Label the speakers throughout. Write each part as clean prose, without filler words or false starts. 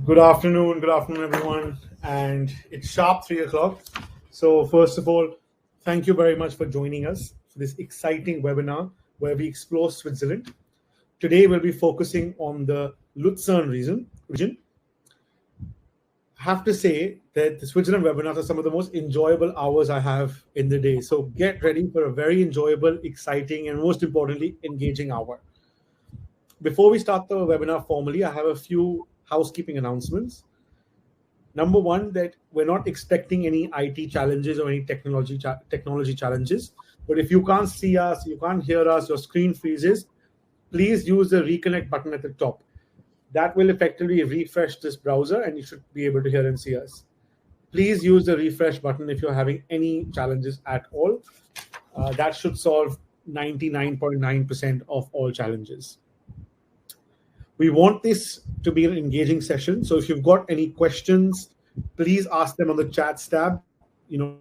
Speaker 1: Good afternoon, everyone. And it's sharp 3 o'clock. So, first of all, thank you very much for joining us for this exciting webinar where we explore Switzerland. Today, we'll be focusing on the Lucerne region. I have to say that the Switzerland webinars are some of the most enjoyable hours I have in the day. So, get ready for a very enjoyable, exciting, and most importantly, engaging hour. Before we start the webinar formally, I have a few housekeeping announcements. Number one, that we're not expecting any IT challenges or any technology challenges. But if you can't see us, you can't hear us, your screen freezes, please use the reconnect button at the top. That will effectively refresh this browser and you should be able to hear and see us. Please use the refresh button if you're having any challenges at all. That should solve 99.9% of all challenges. We want this to be an engaging session. So if you've got any questions, please ask them on the chats tab.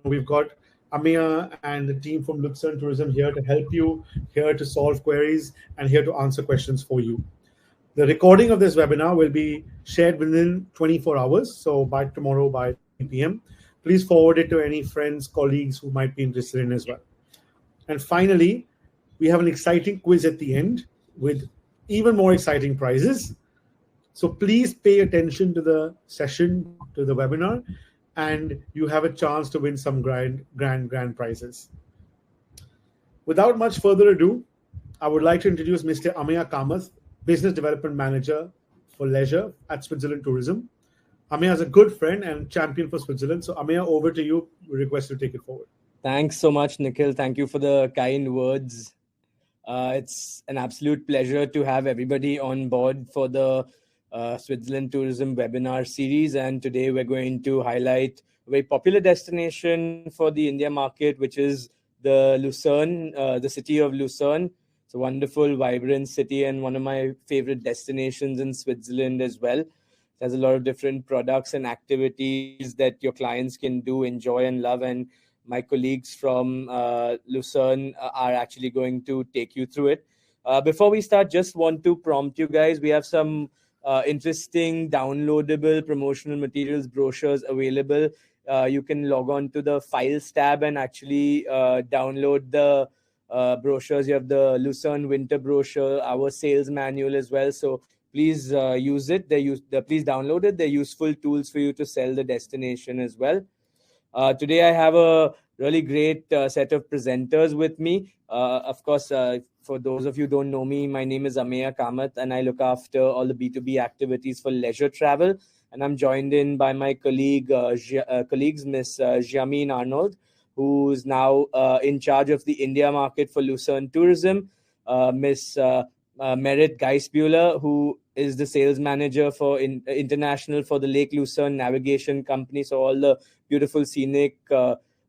Speaker 1: We've got Amia and the team from Lucerne Tourism here to help you, here to solve queries, and here to answer questions for you. The recording of this webinar will be shared within 24 hours. So by tomorrow, by 3 p.m., please forward it to any friends, colleagues who might be interested in as well. And finally, we have an exciting quiz at the end with even more exciting prizes. So please pay attention to the session, to the webinar, and you have a chance to win some grand prizes. Without much further ado, I would like to introduce Mr. Ameya Kamath, Business Development Manager for Leisure at Switzerland Tourism. Ameya is a good friend and champion for Switzerland. So Ameya, over to you. We request you to take it forward.
Speaker 2: Thanks so much, Nikhil. Thank you for the kind words. It's an absolute pleasure to have everybody on board for the Switzerland Tourism webinar series. And today we're going to highlight a very popular destination for the India market, which is the Lucerne, the city of Lucerne. It's a wonderful, vibrant city and one of my favorite destinations in Switzerland as well. It has a lot of different products and activities that your clients can do, enjoy and love. And my colleagues from Lucerne are actually going to take you through it. Before we start, just want to prompt you guys. We have some interesting downloadable promotional materials, brochures available. You can log on to the files tab and actually download the brochures. You have the Lucerne winter brochure, our sales manual as well. So please use it. Please download it. They're useful tools for you to sell the destination as well. Today I have a really great set of presenters with me. Of course, for those of you who don't know me, my name is Ameya Kamath and I look after all the B2B activities for leisure travel. And I'm joined in by my colleagues, Miss Jameen Arnold, who's now in charge of the India market for Lucerne Tourism, Miss Merit Geisbuehler, who is the sales manager for international for the Lake Lucerne Navigation Company. So all the beautiful scenic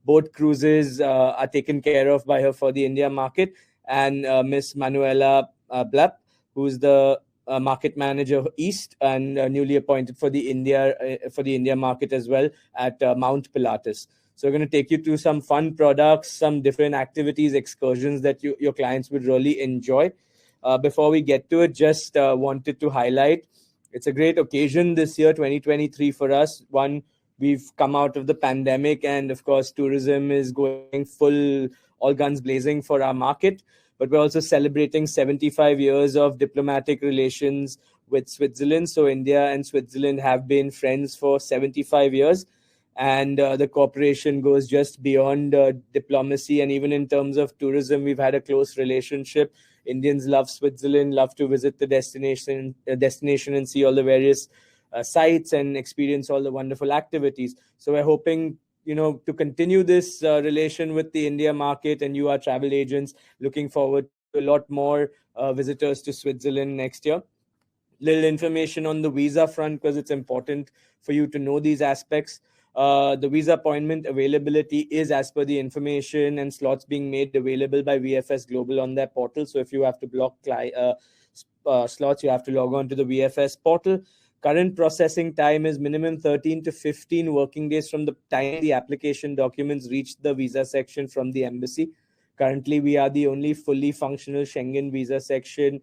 Speaker 2: boat cruises are taken care of by her for the India market. And Miss Manuela Blapp, who's the market manager of East and newly appointed for the India market as well at Mount Pilatus. So we're going to take you to some fun products, some different activities, excursions that your clients would really enjoy. Before we get to it, just wanted to highlight, it's a great occasion this year, 2023 for us. One, we've come out of the pandemic and of course, tourism is going full, all guns blazing for our market. But we're also celebrating 75 years of diplomatic relations with Switzerland. So India and Switzerland have been friends for 75 years. And the cooperation goes just beyond diplomacy. And even in terms of tourism, we've had a close relationship. Indians love Switzerland, love to visit the destination and see all the various sites and experience all the wonderful activities. So we're hoping, to continue this relation with the India market, and you are travel agents looking forward to a lot more visitors to Switzerland next year. Little information on the visa front, because it's important for you to know these aspects. The visa appointment availability is as per the information and slots being made available by VFS Global on their portal. So if you have to block slots, you have to log on to the VFS portal. Current processing time is minimum 13 to 15 working days from the time the application documents reach the visa section from the embassy. Currently, we are the only fully functional Schengen visa section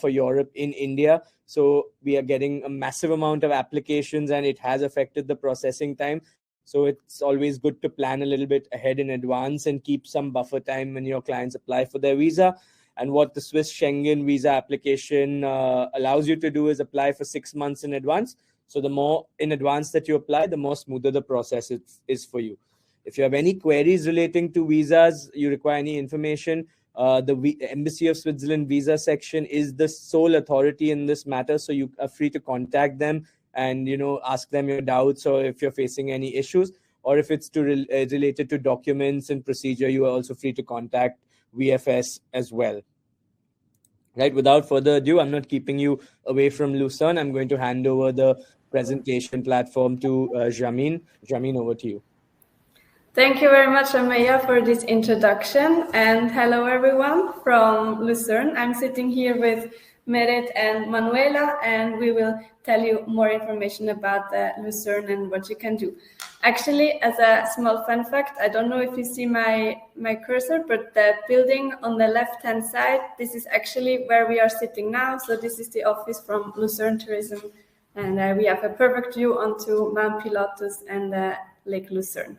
Speaker 2: for Europe in India. So we are getting a massive amount of applications, and it has affected the processing time. So it's always good to plan a little bit ahead in advance and keep some buffer time when your clients apply for their visa. And what the Swiss Schengen visa application allows you to do is apply for 6 months in advance. So the more in advance that you apply, the more smoother the process is for you. If you have any queries relating to visas, you require any information, the Embassy of Switzerland visa section is the sole authority in this matter. So you are free to contact them and ask them your doubts, or if you're facing any issues, or if it's related to documents and procedure, you are also free to contact VFS as well. Right, without further ado, I'm not keeping you away from Lucerne. I'm going to hand over the presentation platform to Jameen. Jameen, over to you.
Speaker 3: Thank you very much, Ameya, for this introduction. And hello, everyone from Lucerne. I'm sitting here with Meret and Manuela, and we will tell you more information about Lucerne and what you can do. Actually, as a small fun fact, I don't know if you see my cursor, but the building on the left-hand side, this is actually where we are sitting now. So this is the office from Lucerne Tourism, and we have a perfect view onto Mount Pilatus and Lake Lucerne.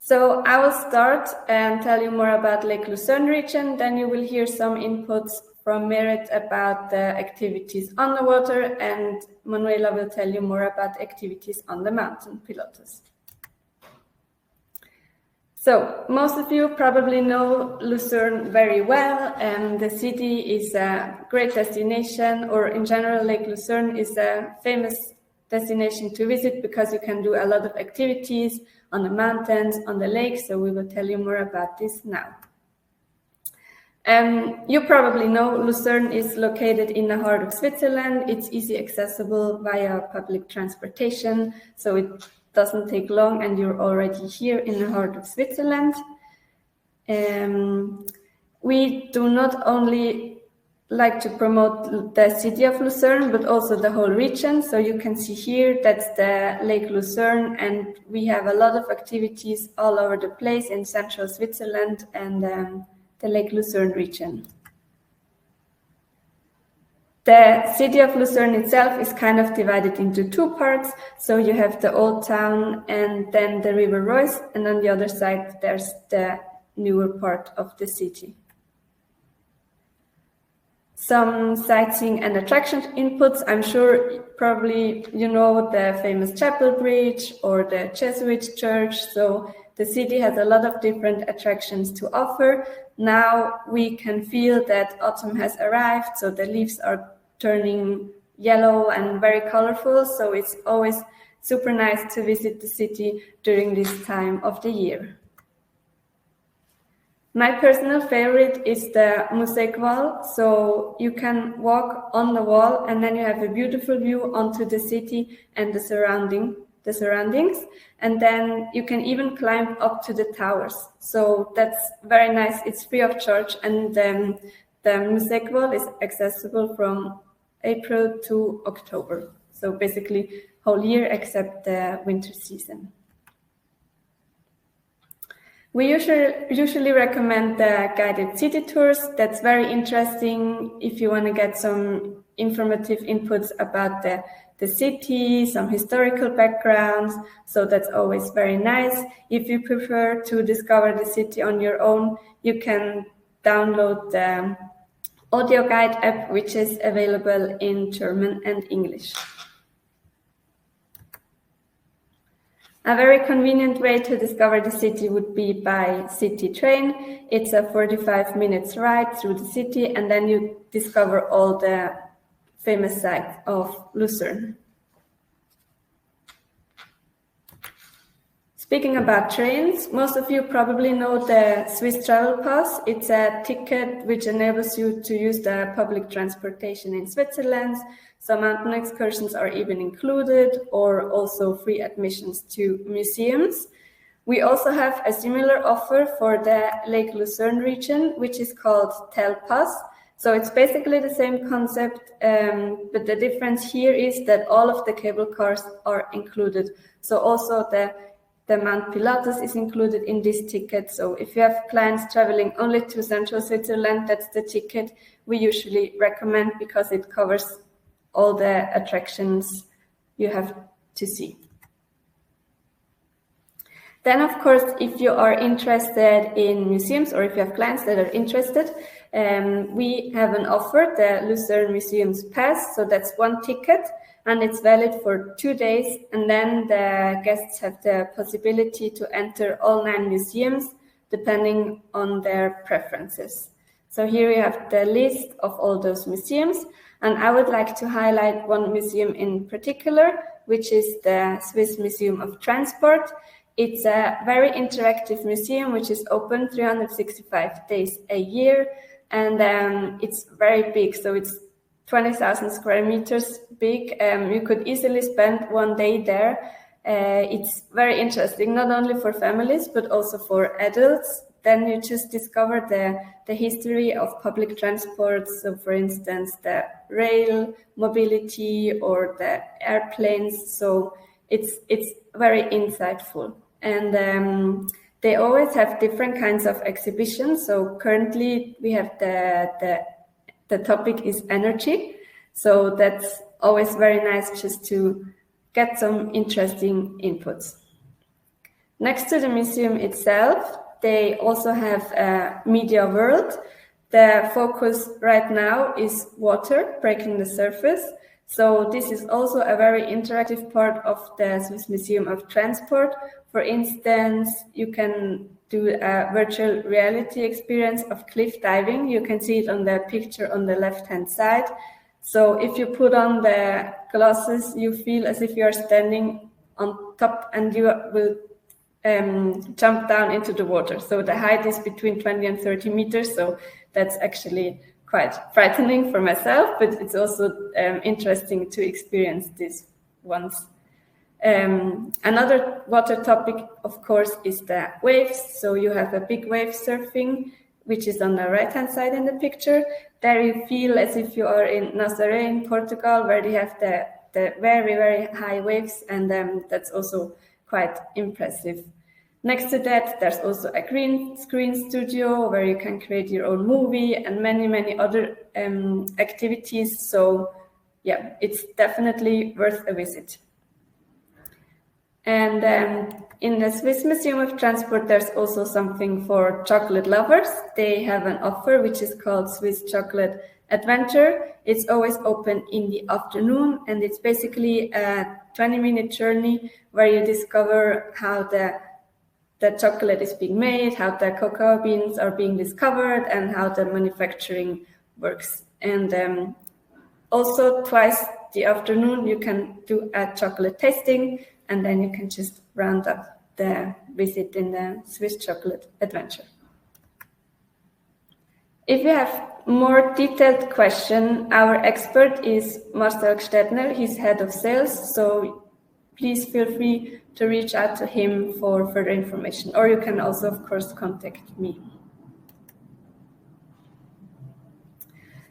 Speaker 3: So I will start and tell you more about Lake Lucerne region. Then you will hear some inputs from Meret about the activities on the water, and Manuela will tell you more about activities on the mountain Pilatus. So most of you probably know Lucerne very well, and the city is a great destination, or in general, Lake Lucerne is a famous destination to visit because you can do a lot of activities on the mountains, on the lake. So we will tell you more about this now. You probably know Lucerne is located in the heart of Switzerland. It's easy accessible via public transportation, so it doesn't take long and you're already here in the heart of Switzerland. We do not only like to promote the city of Lucerne, but also the whole region. So you can see here, that's the Lake Lucerne, and we have a lot of activities all over the place in central Switzerland and the Lake Lucerne region. The city of Lucerne itself is kind of divided into two parts. So you have the old town and then the River Reuss, and on the other side there's the newer part of the city. Some sightseeing and attraction inputs. I'm sure probably you know the famous Chapel Bridge or the Jesuit Church. So the city has a lot of different attractions to offer. Now we can feel that autumn has arrived, so the leaves are turning yellow and very colorful. So it's always super nice to visit the city during this time of the year. My personal favorite is the Museekwall. So you can walk on the wall and then you have a beautiful view onto the city and the surroundings. And then you can even climb up to the towers. So that's very nice. It's free of charge. And the Museekwall is accessible from April to October. So basically whole year except the winter season. We usually recommend the guided city tours. That's very interesting if you want to get some informative inputs about the city, some historical backgrounds. So that's always very nice. If you prefer to discover the city on your own, you can download the audio guide app, which is available in German and English. A very convenient way to discover the city would be by city train. It's a 45 minutes ride through the city, and then you discover all the famous sites of Lucerne. Speaking about trains, most of you probably know the Swiss Travel Pass. It's a ticket which enables you to use the public transportation in Switzerland. Some mountain excursions are even included, or also free admissions to museums. We also have a similar offer for the Lake Lucerne region, which is called Tel Pass. So it's basically the same concept, but the difference here is that all of the cable cars are included. So also the The Mount Pilatus is included in this ticket. So if you have plans traveling only to central Switzerland, that's the ticket we usually recommend because it covers all the attractions you have to see. Then, of course, if you are interested in museums or if you have clients that are interested, we have an offer, the Lucerne Museums Pass. So that's one ticket and it's valid for 2 days. And then the guests have the possibility to enter all 9 museums depending on their preferences. So here you have the list of all those museums. And I would like to highlight one museum in particular, which is the Swiss Museum of Transport. It's a very interactive museum, which is open 365 days a year. And it's very big. So it's 20,000 square meters big. You could easily spend 1 day there. It's very interesting, not only for families, but also for adults. Then you just discover the history of public transport. So for instance, the rail mobility or the airplanes. So it's very insightful. And they always have different kinds of exhibitions. So currently we have the topic is energy. So that's always very nice just to get some interesting inputs. Next to the museum itself, they also have a media world. The focus right now is water breaking the surface. So this is also a very interactive part of the Swiss Museum of Transport. For instance, you can do a virtual reality experience of cliff diving. You can see it on the picture on the left-hand side. So if you put on the glasses, you feel as if you are standing on top and you will jump down into the water. So the height is between 20 and 30 meters. So that's actually quite frightening for myself, but it's also interesting to experience this once. Another water topic, of course, is the waves. So you have a big wave surfing, which is on the right-hand side in the picture. There you feel as if you are in Nazaré in Portugal, where they have the very, very high waves, and that's also quite impressive. Next to that, there's also a green screen studio where you can create your own movie and many, many other activities. So yeah, it's definitely worth a visit. And in the Swiss Museum of Transport, there's also something for chocolate lovers. They have an offer which is called Swiss Chocolate Adventure. It's always open in the afternoon, and it's basically a 20-minute journey where you discover how the chocolate is being made, how the cocoa beans are being discovered, and how the manufacturing works. And also twice the afternoon, you can do a chocolate tasting, and then you can just round up the visit in the Swiss Chocolate Adventure. If you have more detailed question, our expert is Marcel Gstedner. He's head of sales, so please feel free to reach out to him for further information, or you can also, of course, contact me.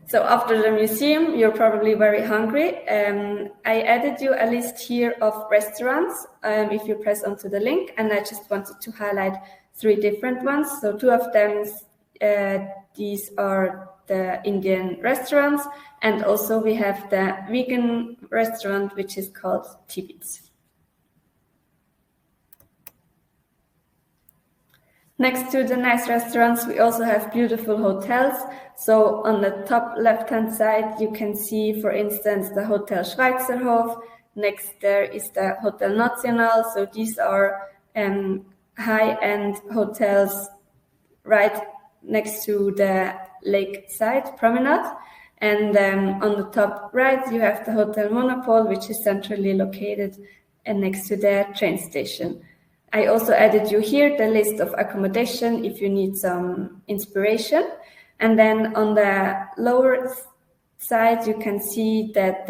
Speaker 3: So after the museum, you're probably very hungry. I added you a list here of restaurants if you press onto the link, and I just wanted to highlight 3 different ones. So 2 of them, these are the Indian restaurants, and also we have the vegan restaurant, which is called Tibits. Next to the nice restaurants, we also have beautiful hotels. So on the top left-hand side, you can see, for instance, the Hotel Schweizerhof. Next there is the Hotel National. So these are high-end hotels right next to the lakeside promenade. And on the top right, you have the Hotel Monopole, which is centrally located and next to the train station. I also added you here the list of accommodation if you need some inspiration. And then on the lower side, you can see that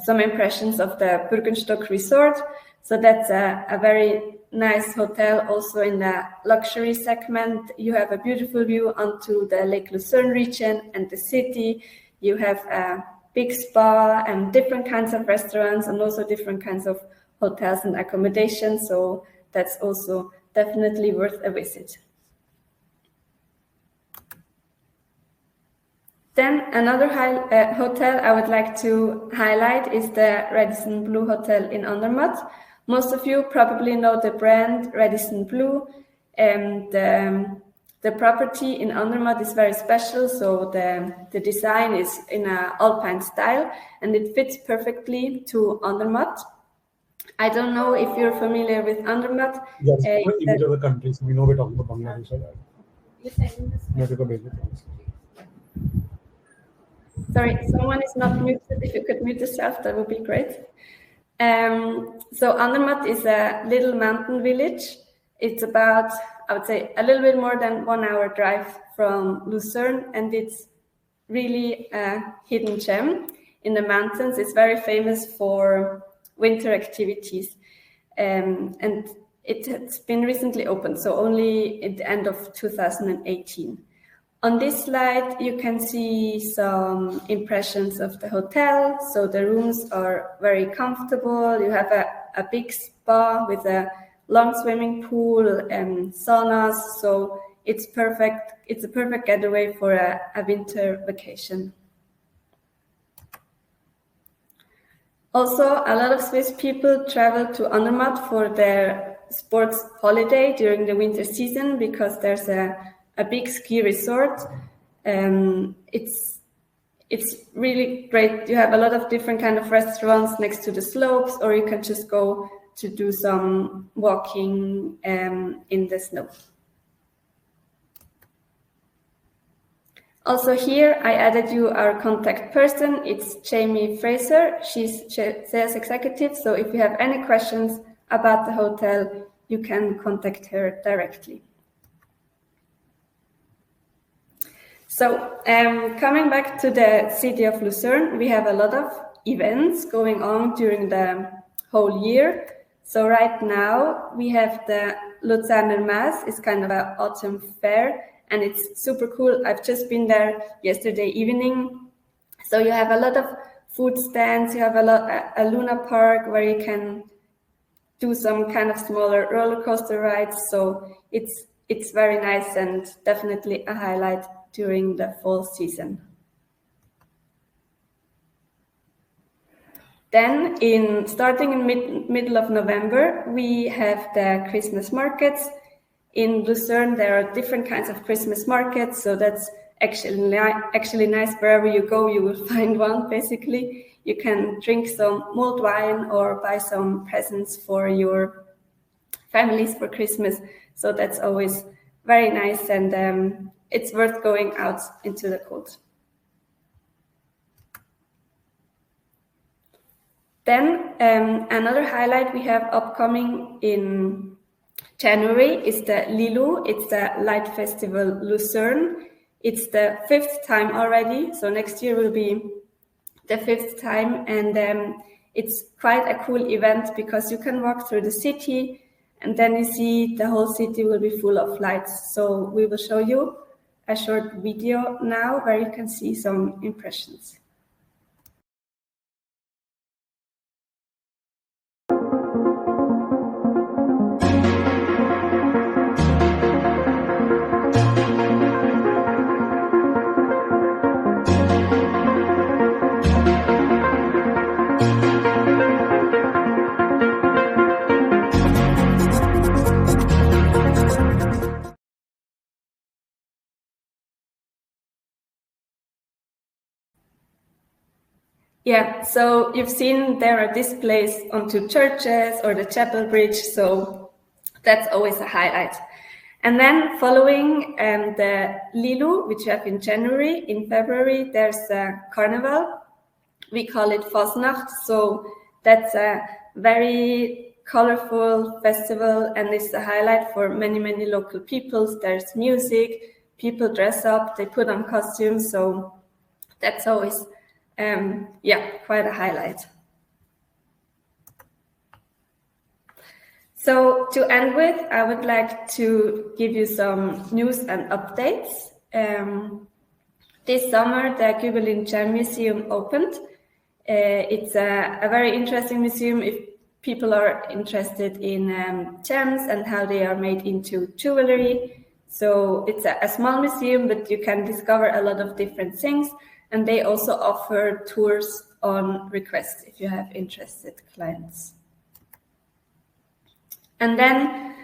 Speaker 3: some impressions of the Bürgenstock Resort. So that's a very nice hotel, also in the luxury segment. You have a beautiful view onto the Lake Lucerne region and the city. You have a big spa and different kinds of restaurants and also different kinds of hotels and accommodation. So that's also definitely worth a visit. Then another hotel I would like to highlight is the Radisson Blu Hotel in Andermatt. Most of you probably know the brand Radisson Blu, and the property in Andermatt is very special. So the design is in an alpine style, and it fits perfectly to Andermatt. I don't know if you're familiar with Andermatt.
Speaker 1: Yes, image of the countries. We know we're talking about Bangladesh.
Speaker 3: Sorry, someone is not muted. If you could mute yourself, that would be great. So Andermatt is a little mountain village. It's about, I would say, a little bit more than 1 hour drive from Lucerne, and it's really a hidden gem in the mountains. It's very famous for winter activities, and it has been recently opened, so only at the end of 2018. On this slide, you can see some impressions of the hotel. So the rooms are very comfortable. You have a big spa with a long swimming pool and saunas. So it's perfect. It's a perfect getaway for a winter vacation. Also, a lot of Swiss people travel to Andermatt for their sports holiday during the winter season because there's a big ski resort. It's really great. You have a lot of different kind of restaurants next to the slopes, or you can just go to do some walking in the snow. Also here, I added you our contact person. It's Jamie Fraser. She's sales executive. So if you have any questions about the hotel, you can contact her directly. So coming back to the city of Lucerne, we have a lot of events going on during the whole year. So right now we have the Lucerne Mass. It's kind of an autumn fair, and it's super cool. I've just been there yesterday evening. So you have a lot of food stands. You have a Luna Park where you can do some kind of smaller roller coaster rides. So it's very nice and definitely a highlight during the fall season. Then starting in middle of November, we have the Christmas markets. In Lucerne, there are different kinds of Christmas markets, so that's actually nice. Wherever you go, you will find one, basically. You can drink some mulled wine or buy some presents for your families for Christmas. So that's always very nice, and it's worth going out into the cold. Then another highlight we have upcoming in January is the Lilu. It's the Light Festival Lucerne. It's the 5th time already, so next year will be the 5th time, and it's quite a cool event because you can walk through the city, and then you see the whole city will be full of lights. So we will show you a short video now where you can see some impressions. Yeah, so you've seen there are displays onto churches or the chapel bridge, so that's always a highlight. And then following the Lilu, which we have in January, in February, there's a carnival. We call it Fasnacht, so that's a very colorful festival, and it's a highlight for many, many local peoples. There's music, people dress up, they put on costumes, so that's always quite a highlight. So to end with, I would like to give you some news and updates. This summer, the Gübelin Gem Museum opened. It's a very interesting museum. people are interested in gems and how they are made into jewelry. So it's a small museum, but you can discover a lot of different things. And they also offer tours on request if you have interested clients. And then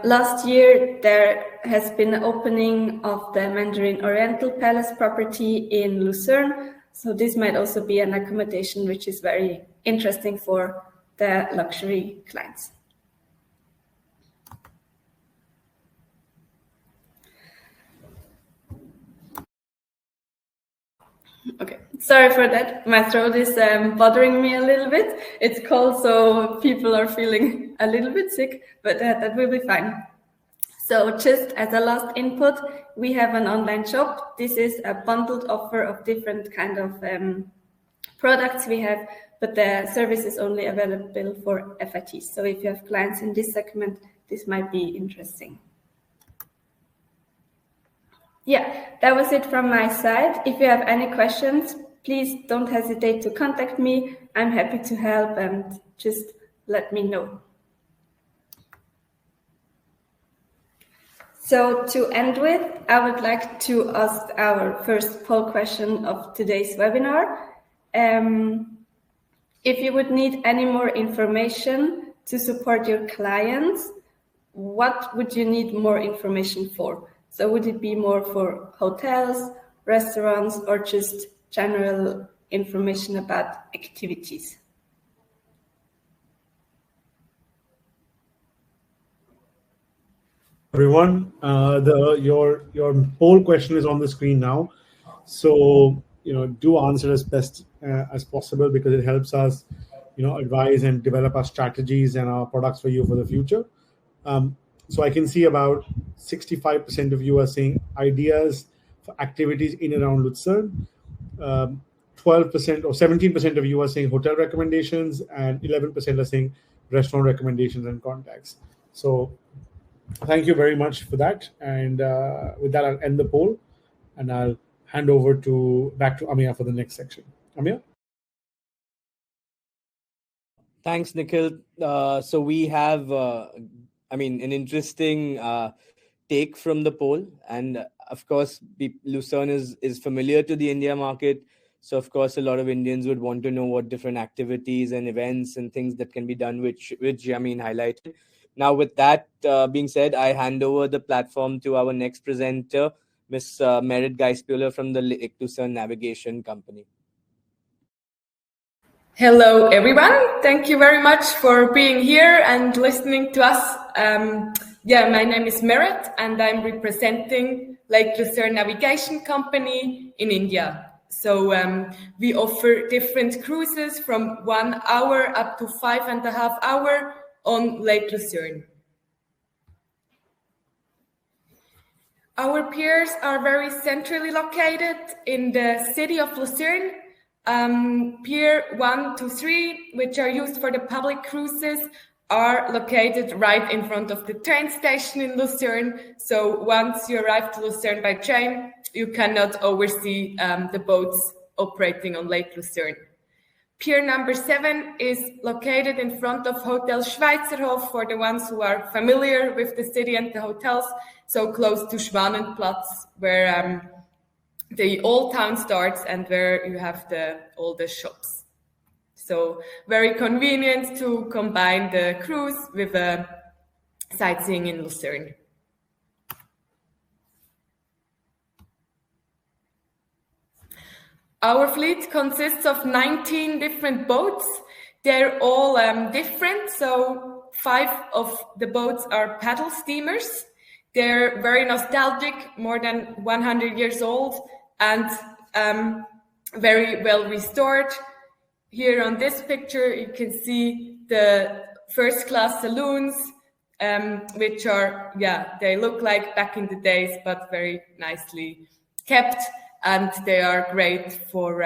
Speaker 3: last year, there has been an opening of the Mandarin Oriental Palace property in Lucerne. So this might also be an accommodation which is very interesting for the luxury clients. Okay, sorry for that. My throat is bothering me a little bit. It's cold, so people are feeling a little bit sick, but that will be fine. So just as a last input, we have an online shop. This is a bundled offer of different kind of products we have, but the service is only available for FITs. So if you have clients in this segment, this might be interesting. Yeah, that was it from my side. If you have any questions, please don't hesitate to contact me. I'm happy to help, and just let me know. So to end with, I would like to ask our first poll question of today's webinar. If you would need any more information to support your clients, what would you need more information for? So would it be more for hotels, restaurants, or just general information about activities?
Speaker 1: Everyone, your poll question is on the screen now. So do answer as best as possible, because it helps us advise and develop our strategies and our products for you for the future. So I can see about 65% of you are saying ideas for activities in and around Lucerne. 12% or 17% of you are saying hotel recommendations, and 11% are saying restaurant recommendations and contacts. So thank you very much for that. And with that, I'll end the poll, and I'll hand over back to Amia for the next section. Amia?
Speaker 2: Thanks, Nikhil. So we have, an interesting take from the poll. And of course, Lucerne is familiar to the India market. So of course, a lot of Indians would want to know what different activities and events and things that can be done, which Yamin highlighted. Now, with that being said, I hand over the platform to our next presenter, Ms. Merit Geisbuehler from the Lake Lucerne Navigation Company.
Speaker 4: Hello, everyone. Thank you very much for being here and listening to us. My name is Merit, and I'm representing Lake Lucerne Navigation Company in India. So we offer different cruises from 1 hour up to 5.5 hours on Lake Lucerne. Our piers are very centrally located in the city of Lucerne. Pier 1 to 3, which are used for the public cruises, are located right in front of the train station in Lucerne. So once you arrive to Lucerne by train, you cannot oversee the boats operating on Lake Lucerne. Pier number 7 is located in front of Hotel Schweizerhof for the ones who are familiar with the city and the hotels, so close to Schwanenplatz, where the old town starts and where you have all the shops. So very convenient to combine the cruise with sightseeing in Lucerne. Our fleet consists of 19 different boats. They're all different. So 5 of the boats are paddle steamers. They're very nostalgic, more than 100 years old, and very well restored. Here on this picture, you can see the first-class saloons, which are, they look like back in the days, but very nicely kept, and they are great for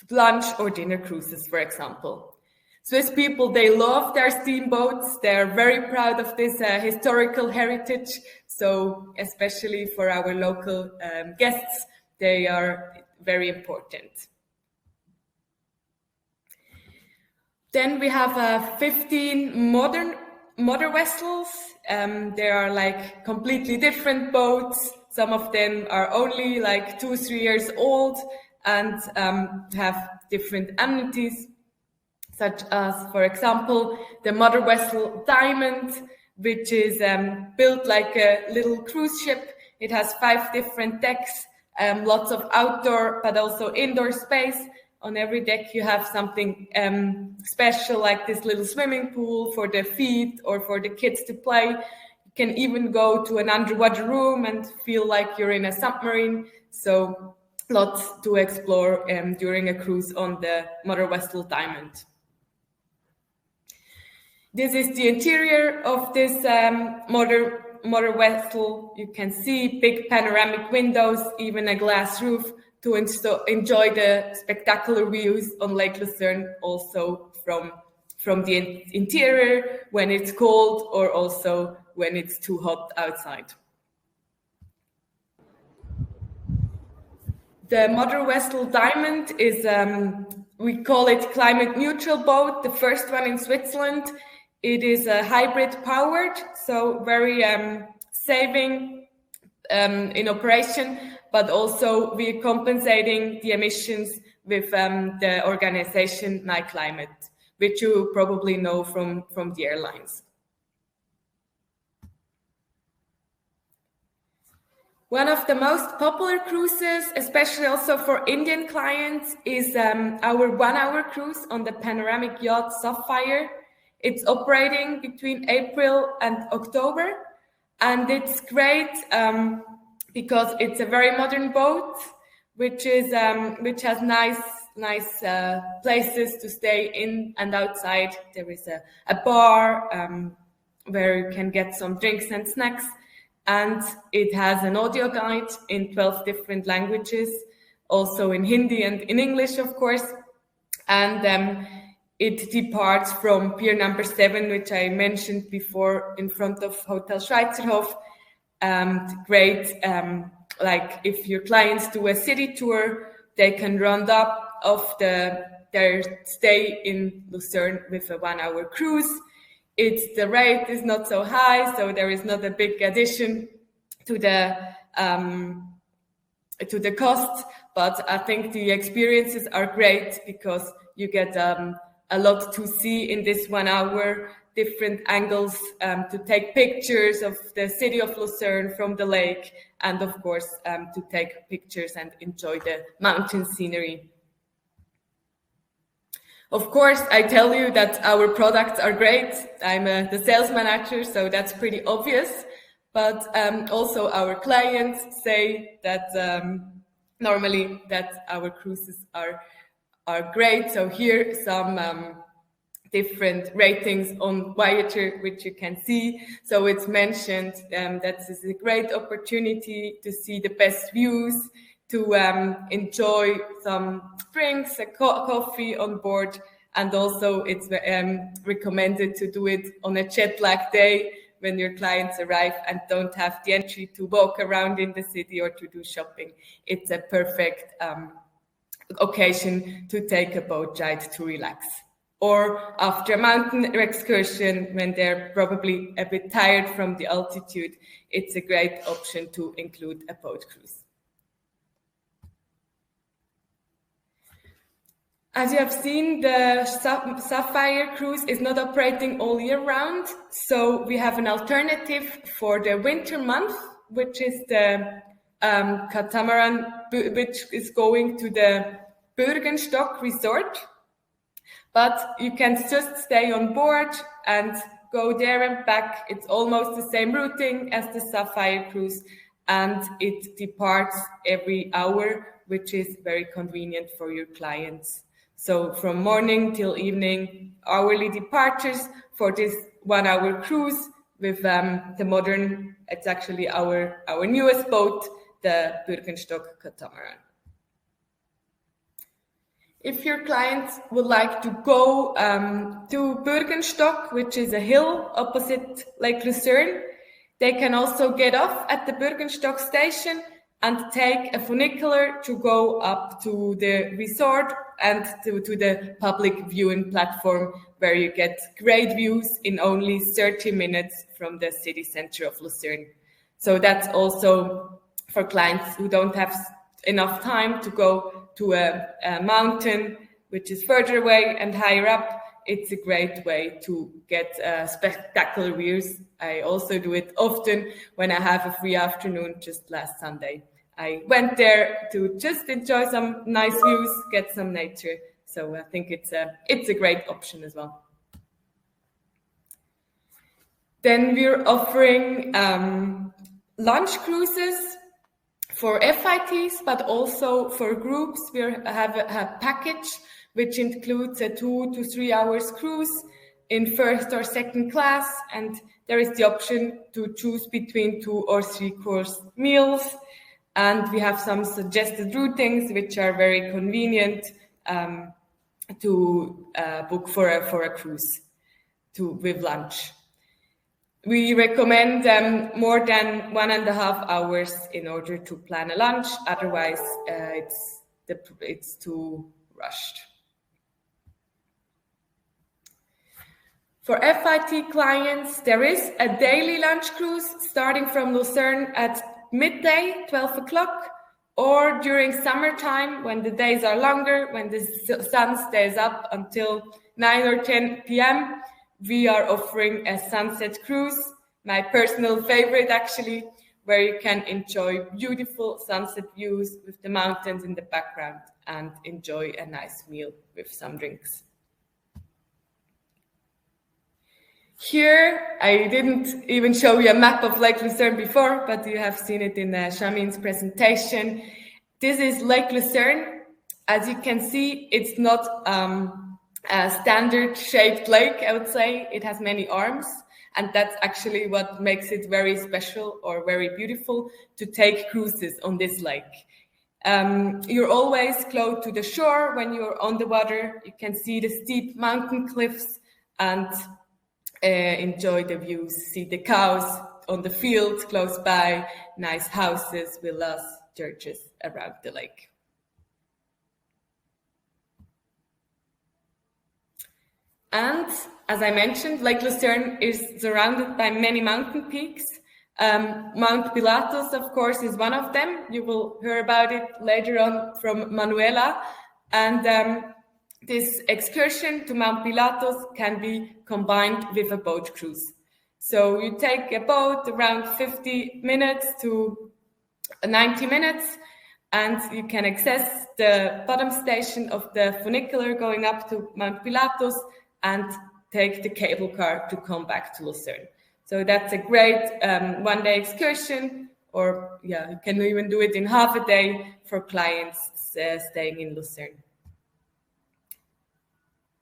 Speaker 4: lunch or dinner cruises, for example. Swiss people, they love their steamboats. They're very proud of this historical heritage. So especially for our local guests, they are very important. Then we have 15 modern motor vessels. There are like completely different boats. Some of them are only like 2-3 years old and have different amenities, such as, for example, the motor vessel Diamond, which is built like a little cruise ship. It has 5 different decks, lots of outdoor but also indoor space. On every deck you have something special, like this little swimming pool for the feet or for the kids to play. You can even go to an underwater room and feel like you're in a submarine. So lots to explore during a cruise on the motor vessel Diamond. This is the interior of this motor vessel. You can see big panoramic windows, even a glass roof, to enjoy the spectacular views on Lake Lucerne, also from the interior when it's cold or also when it's too hot outside. The motor vessel Diamond is, we call it climate neutral boat, the first one in Switzerland. It is a hybrid powered, so very saving in operation, but also we're compensating the emissions with the organization My Climate, which you probably know from the airlines. One of the most popular cruises, especially also for Indian clients, is our 1-hour cruise on the panoramic yacht Sapphire. It's operating between April and October, and it's great because it's a very modern boat, which has nice places to stay in and outside. There is a bar where you can get some drinks and snacks, and it has an audio guide in 12 different languages, also in Hindi and in English, of course. And it departs from pier number 7, which I mentioned before, in front of Hotel Schweizerhof. Great, like if your clients do a city tour, they can round up of their stay in Lucerne with a 1-hour cruise. The rate is not so high, so there is not a big addition to the cost, but I think the experiences are great because you get a lot to see in this 1 hour, different angles to take pictures of the city of Lucerne from the lake, and of course to take pictures and enjoy the mountain scenery. Of course, I tell you that our products are great. I'm the sales manager, so that's pretty obvious. But also our clients say that normally that our cruises are great. So here some different ratings on Voyager, which you can see. So it's mentioned that this is a great opportunity to see the best views, to enjoy some drinks, a coffee on board, and also it's recommended to do it on a jet lag day when your clients arrive and don't have the entry to walk around in the city or to do shopping. It's a perfect occasion to take a boat ride to relax. Or after a mountain excursion, when they're probably a bit tired from the altitude, it's a great option to include a boat cruise. As you have seen, the Sapphire cruise is not operating all year round, so we have an alternative for the winter month, which is the catamaran, which is going to the Bürgenstock resort. But you can just stay on board and go there and back. It's almost the same routing as the Sapphire cruise, and it departs every hour, which is very convenient for your clients. So from morning till evening, hourly departures for this 1 hour cruise with the modern, it's actually our newest boat, the Bürgenstock catamaran. If your clients would like to go to Bürgenstock, which is a hill opposite Lake Lucerne, they can also get off at the Bürgenstock station and take a funicular to go up to the resort and to the public viewing platform, where you get great views in only 30 minutes from the city center of Lucerne. So that's also for clients who don't have enough time to go to a mountain, which is further away and higher up. It's a great way to get spectacular views. I also do it often when I have a free afternoon. Just last Sunday, I went there to just enjoy some nice views, get some nature. So I think it's a great option as well. Then we're offering lunch cruises for FITs, but also for groups. We have a package which includes a 2 to 3 hours cruise in first or second class, and there is the option to choose between 2 or 3 course meals. And we have some suggested routings which are very convenient to book for a cruise with lunch. We recommend more than 1.5 hours in order to plan a lunch. Otherwise, it's too rushed. For FIT clients, there is a daily lunch cruise starting from Lucerne at midday, 12 o'clock, or during summertime when the days are longer, when the sun stays up until 9 or 10 p.m., we are offering a sunset cruise, my personal favorite actually, where you can enjoy beautiful sunset views with the mountains in the background and enjoy a nice meal with some drinks. Here, I didn't even show you a map of Lake Lucerne before, but you have seen it in Shamin's presentation. This is Lake Lucerne. As you can see, it's not a standard shaped lake, I would say. It has many arms, and that's actually what makes it very special or very beautiful to take cruises on this lake. You're always close to the shore when you're on the water. You can see the steep mountain cliffs and enjoy the views, see the cows on the fields close by, nice houses, villas, churches around the lake. And as I mentioned, Lake Lucerne is surrounded by many mountain peaks. Mount Pilatus, of course, is one of them. You will hear about it later on from Manuela. And this excursion to Mount Pilatus can be combined with a boat cruise. So you take a boat around 50 minutes to 90 minutes, and you can access the bottom station of the funicular going up to Mount Pilatus and take the cable car to come back to Lucerne. So that's a great one-day excursion, or you can even do it in half a day for clients staying in Lucerne.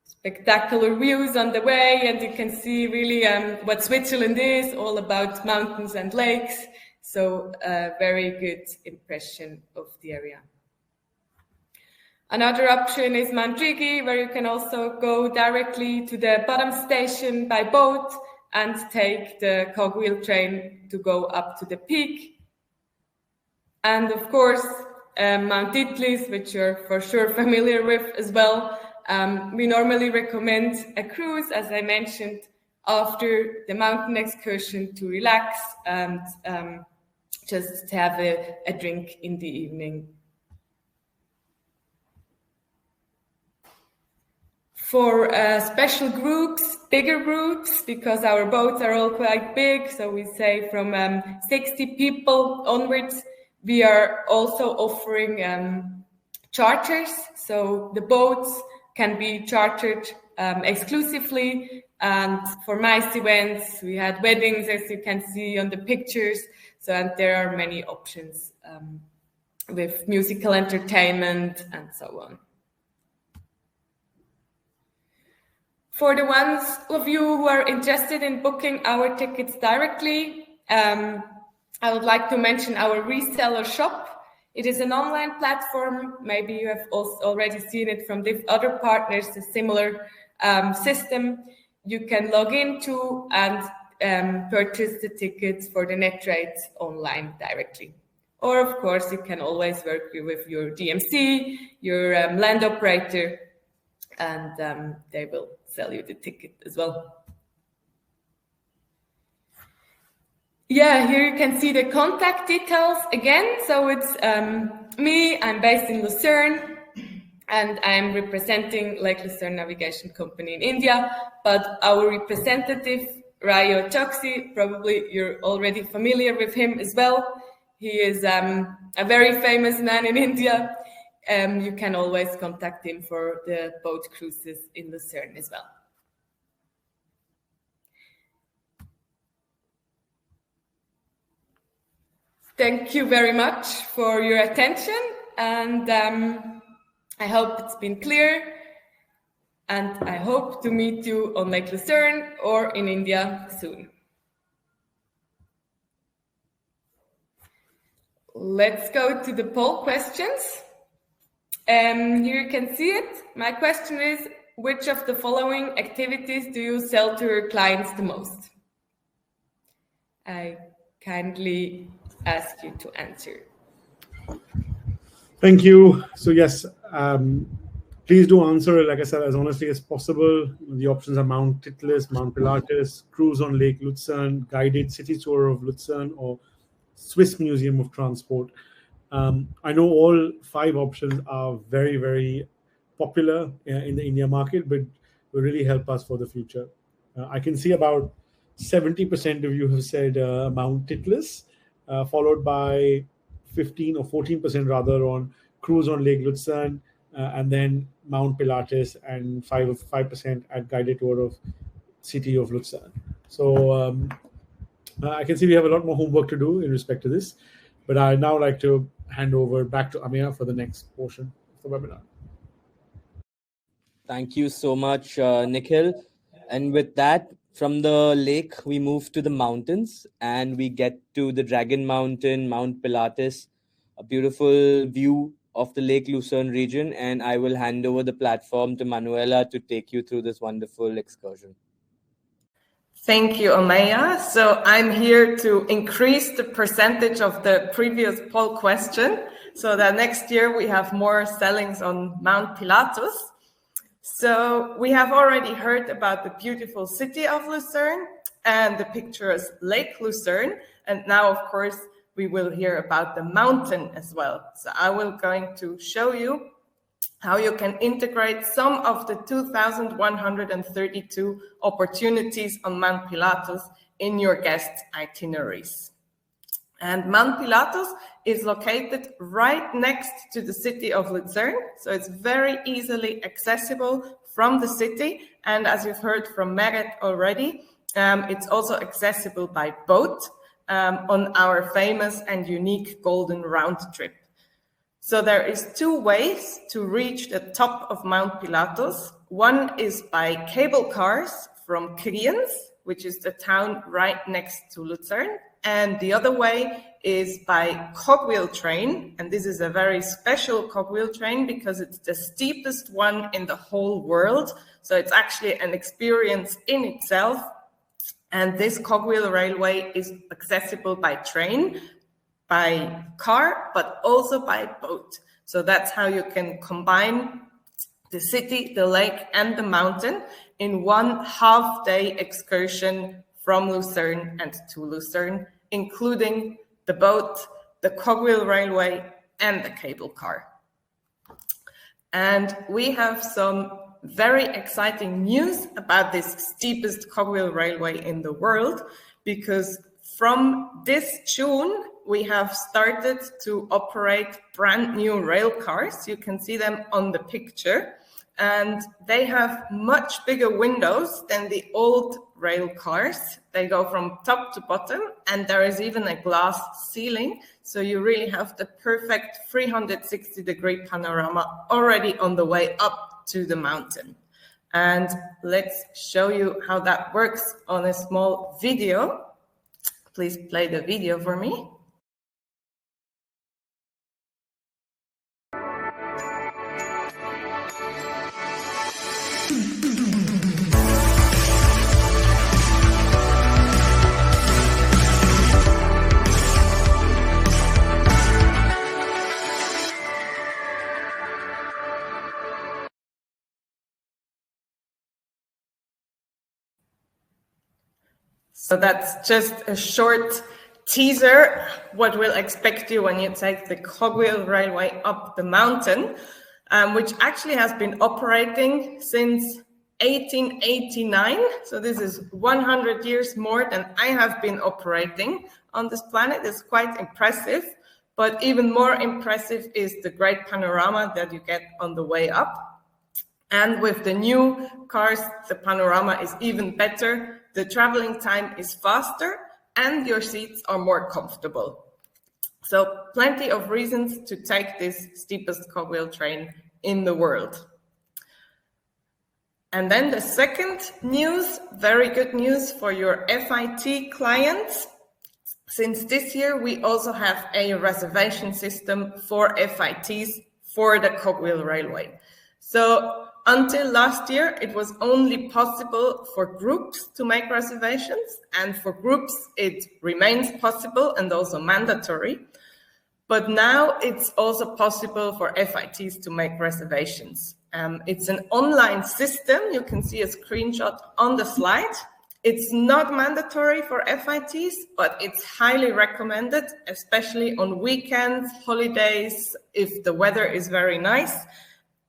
Speaker 4: Spectacular views on the way, and you can see really what Switzerland is, all about mountains and lakes. So a very good impression of the area. Another option is Mount Rigi, where you can also go directly to the bottom station by boat and take the cogwheel train to go up to the peak. And of course, Mount Titlis, which you're for sure familiar with as well. We normally recommend a cruise, as I mentioned, after the mountain excursion to relax and just have a drink in the evening. For special groups, bigger groups, because our boats are all quite big, so we say from 60 people onwards, we are also offering charters. So the boats can be chartered exclusively, and for MICE events, we had weddings, as you can see on the pictures. So, and there are many options with musical entertainment and so on. For the ones of you who are interested in booking our tickets directly, I would like to mention our reseller shop. It is an online platform. Maybe you have also already seen it from the other partners, a similar system you can log into and purchase the tickets for the net rates online directly. Or, of course, you can always work with your DMC, your land operator, and they will sell you the ticket as well. Yeah, here you can see the contact details again. So it's me, I'm based in Lucerne, and I'm representing Lake Lucerne Navigation Company in India, but our representative, Rayo Choksi, probably you're already familiar with him as well. He is a very famous man in India. You can always contact him for the boat cruises in Lucerne as well. Thank you very much for your attention, and I hope it's been clear, and I hope to meet you on Lake Lucerne or in India soon. Let's go to the poll questions. Here you can see it. My question is, which of the following activities do you sell to your clients the most? I kindly ask you to answer.
Speaker 1: Thank you. So yes, please do answer it, like I said, as honestly as possible. The options are Mount Titlis, Mount Pilatus, cruise on Lake Lucerne, guided city tour of Lucerne, or Swiss Museum of Transport. I know all 5 options are very, very popular in the India market, but will really help us for the future. I can see about 70% of you have said Mount Titlis, followed by 15 or 14% rather on cruise on Lake Lucerne, and then Mount Pilatus, and 5% at guided tour of city of Lucerne. So I can see we have a lot more homework to do in respect to this, but I'd now like to hand over back to Amaya for the next portion of the webinar.
Speaker 2: Thank you so much, Nikhil. And with that, from the lake, we move to the mountains and we get to the Dragon Mountain, Mount Pilatus, a beautiful view of the Lake Lucerne region. And I will hand over the platform to Manuela to take you through this wonderful excursion.
Speaker 5: Thank you, Amaya. So I'm here to increase the percentage of the previous poll question so that next year we have more sellings on Mount Pilatus. So we have already heard about the beautiful city of Lucerne and the picturesque Lake Lucerne. And now, of course, we will hear about the mountain as well. So I will going to show you how you can integrate some of the 2,132 opportunities on Mount Pilatus in your guest itineraries. And Mount Pilatus is located right next to the city of Lucerne, so it's very easily accessible from the city. And as you've heard from Meret already, it's also accessible by boat on our famous and unique Golden Round Trip. So there is 2 ways to reach the top of Mount Pilatus. One is by cable cars from Kriens, which is the town right next to Lucerne. And the other way is by cogwheel train. And this is a very special cogwheel train because it's the steepest one in the whole world. So it's actually an experience in itself. And this cogwheel railway is accessible by train, by car, but also by boat. So that's how you can combine the city, the lake, and the mountain in one half-day excursion from Lucerne and to Lucerne, including the boat, the cogwheel railway, and the cable car. And we have some very exciting news about this steepest cogwheel railway in the world, because from this June, we have started to operate brand new rail cars. You can see them on the picture. And they have much bigger windows than the old rail cars. They go from top to bottom, and there is even a glass ceiling. So you really have the perfect 360-degree panorama already on the way up to the mountain. And let's show you how that works on a small video. Please play the video for me. So that's just a short teaser what will expect you when you take the cogwheel railway up the mountain, which actually has been operating since 1889. So this is 100 years more than I have been operating on this planet. It's quite impressive, but even more impressive is the great panorama that you get on the way up. And with the new cars, the panorama is even better. The traveling time is faster and your seats are more comfortable. So plenty of reasons to take this steepest cogwheel train in the world. And then the second news, very good news for your FIT clients. Since this year, we also have a reservation system for FITs for the cogwheel railway. So until last year, it was only possible for groups to make reservations, and for groups, it remains possible and also mandatory. But now it's also possible for FITs to make reservations. It's an online system. You can see a screenshot on the slide. It's not mandatory for FITs, but it's highly recommended, especially on weekends, holidays, if the weather is very nice,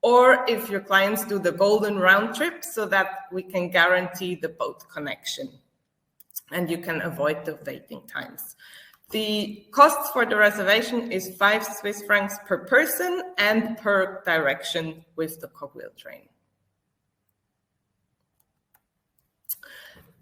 Speaker 5: or if your clients do the golden round trip so that we can guarantee the boat connection and you can avoid the waiting times. The costs for the reservation is 5 Swiss francs per person and per direction with the cogwheel train.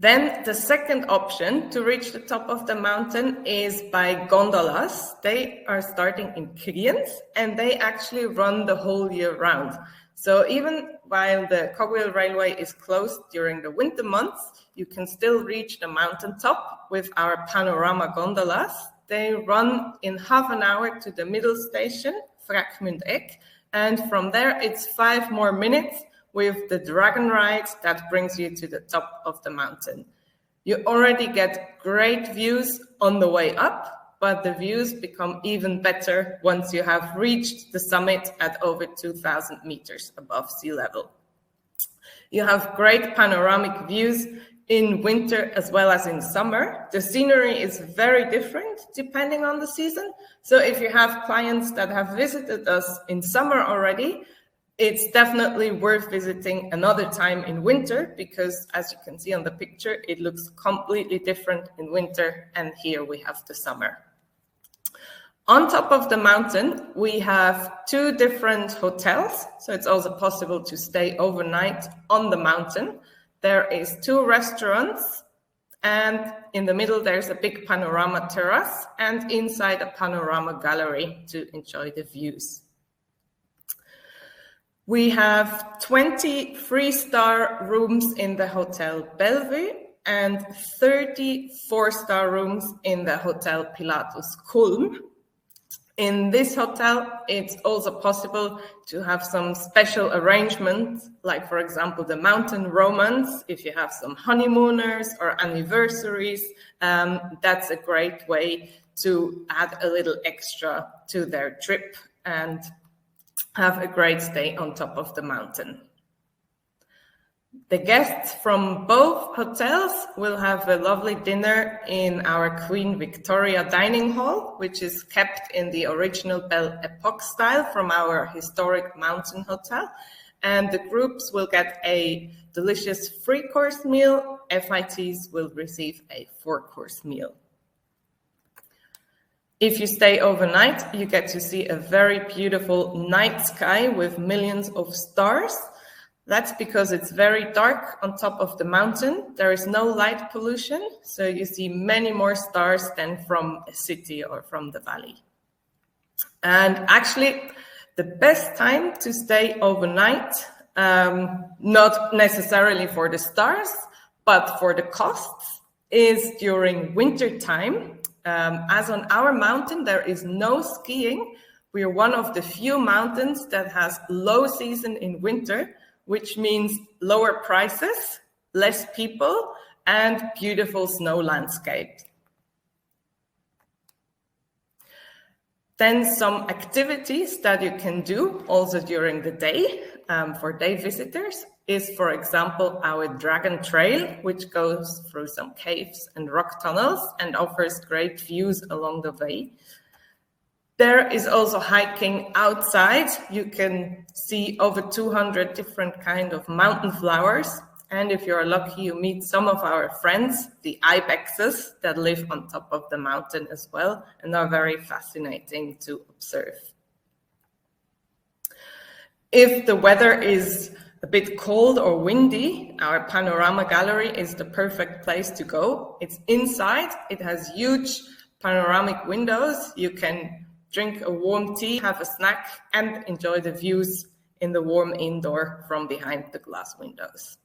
Speaker 5: Then the second option to reach the top of the mountain is by gondolas. They are starting in Kriens and they actually run the whole year round. So even while the cogwheel railway is closed during the winter months, you can still reach the mountaintop with our panorama gondolas. They run in half an hour to the middle station, Wrackmündeck, and from there it's 5 more minutes with the dragon ride that brings you to the top of the mountain. You already get great views on the way up, but the views become even better once you have reached the summit at over 2,000 meters above sea level. You have great panoramic views in winter as well as in summer. The scenery is very different depending on the season. So if you have clients that have visited us in summer already, it's definitely worth visiting another time in winter because, as you can see on the picture, it looks completely different in winter, and here we have the summer. On top of the mountain, we have 2 different hotels, so it's also possible to stay overnight on the mountain. There is 2 restaurants, and in the middle there's a big panorama terrace, and inside a panorama gallery to enjoy the views. We have 20 3-star rooms in the Hotel Bellevue and 30 4-star rooms in the Hotel Pilatus Kulm. In this hotel, it's also possible to have some special arrangements, like, for example, the mountain romance. If you have some honeymooners or anniversaries, that's a great way to add a little extra to their trip and have a great stay on top of the mountain. The guests from both hotels will have a lovely dinner in our Queen Victoria dining hall, which is kept in the original Belle Epoque style from our historic mountain hotel. And the groups will get a delicious 3-course meal. FITs will receive a 4-course meal. If you stay overnight, you get to see a very beautiful night sky with millions of stars. That's because it's very dark on top of the mountain. There is no light pollution, so you see many more stars than from a city or from the valley. And actually, the best time to stay overnight, not necessarily for the stars, but for the costs, is during winter time. As on our mountain, there is no skiing. We are one of the few mountains that has low season in winter, which means lower prices, less people, and beautiful snow landscape. Then some activities that you can do also during the day for day visitors is, for example, our Dragon Trail, which goes through some caves and rock tunnels and offers great views along the way. There is also hiking outside. You can see over 200 different kinds of mountain flowers. And if you're lucky, you meet some of our friends, the ibexes, that live on top of the mountain as well and are very fascinating to observe. If the weather is a bit cold or windy, our panorama gallery is the perfect place to go. It's inside. It has huge panoramic windows. You can drink a warm tea, have a snack, and enjoy the views in the warm indoor from behind the glass windows.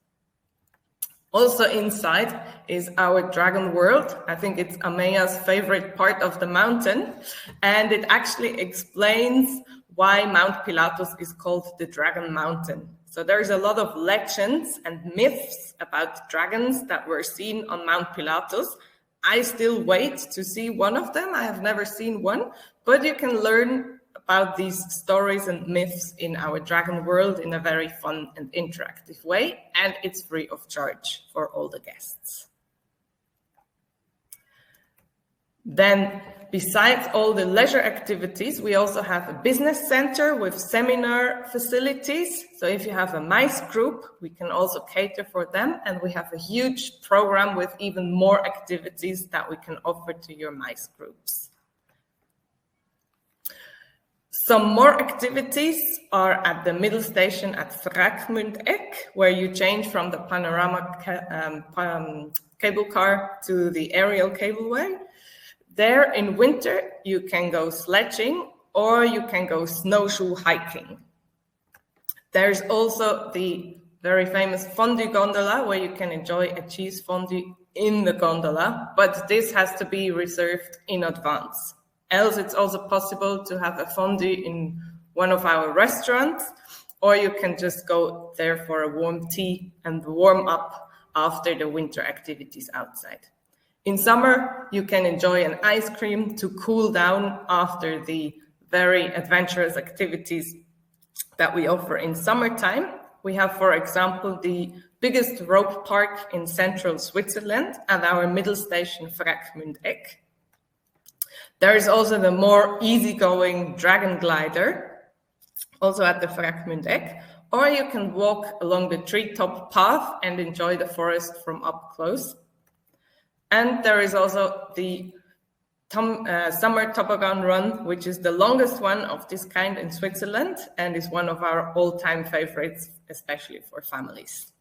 Speaker 5: Also inside is our Dragon World. I think it's Ameya's favorite part of the mountain, and it actually explains why Mount Pilatus is called the Dragon Mountain. So there's a lot of legends and myths about dragons that were seen on Mount Pilatus. I still wait to see one of them. I have never seen one, but you can learn about these stories and myths in our Dragon World in a very fun and interactive way, and it's free of charge for all the guests. Then, besides all the leisure activities, we also have a business center with seminar facilities. So if you have a mice group, we can also cater for them, and we have a huge program with even more activities that we can offer to your mice groups. Some more activities are at the middle station at Wraakmundeck, where you change from the panorama cable car to the aerial cableway. There in winter, you can go sledging or you can go snowshoe hiking. There's also the very famous fondue gondola, where you can enjoy a cheese fondue in the gondola, but this has to be reserved in advance. Else, it's also possible to have a fondue in one of our restaurants, or you can just go there for a warm tea and warm up after the winter activities outside. In summer, you can enjoy an ice cream to cool down after the very adventurous activities that we offer in summertime. We have, for example, the biggest rope park in central Switzerland at our middle station, Wraakmundeck. There is also the more easygoing dragon glider, also at the Wraakmundeck, or you can walk along the treetop path and enjoy the forest from up close. And there is also the summer toboggan run, which is the longest one of this kind in Switzerland and is one of our all-time favorites, especially for families.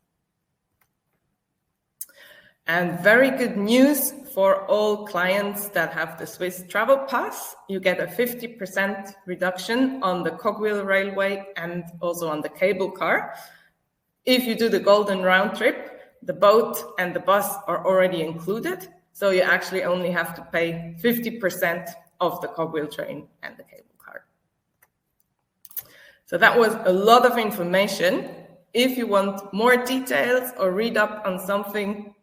Speaker 5: And very good news for all clients that have the Swiss Travel Pass. You get a 50% reduction on the cogwheel railway and also on the cable car. If you do the Golden Round Trip, the boat and the bus are already included. So you actually only have to pay 50% of the cogwheel train and the cable car. So that was a lot of information. If you want more details or read up on something